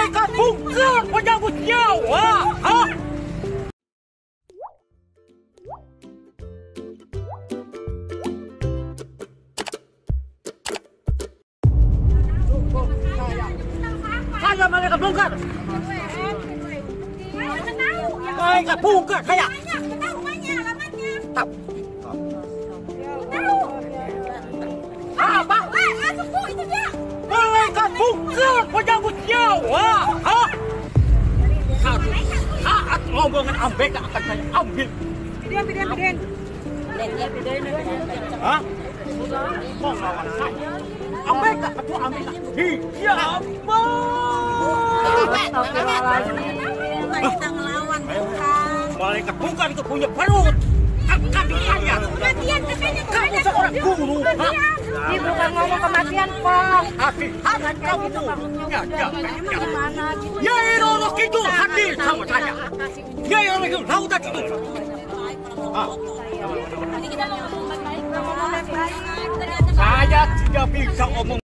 Mereka bukan penyambut nyawa. Hah? Saya mereka bongkar. Mereka bongkar saya. Tahu. Apa? Masuk Bu, itu dia. Mereka bukan penyambut nyawa. Hah? Saat rombongan ABK akan saya ambil. Pidin. Hah? Mau lawan saya? ABK, ketua ABK. Iya, Bukan kita ngelawan, bukan. Mereka bukan itu punya perut. Kami aja. Kematian katanya. Kamu seorang guru. Hah? Ini bukan ngomong kematian, Pak. Hati-hati kamu. Ya. Gimana gitu. Nyai Roro Kidul hadir sama saya. Nyai Roro Kidul tahu tak itu? Ini kita ngomong baik-baik. Saya tidak bisa omong.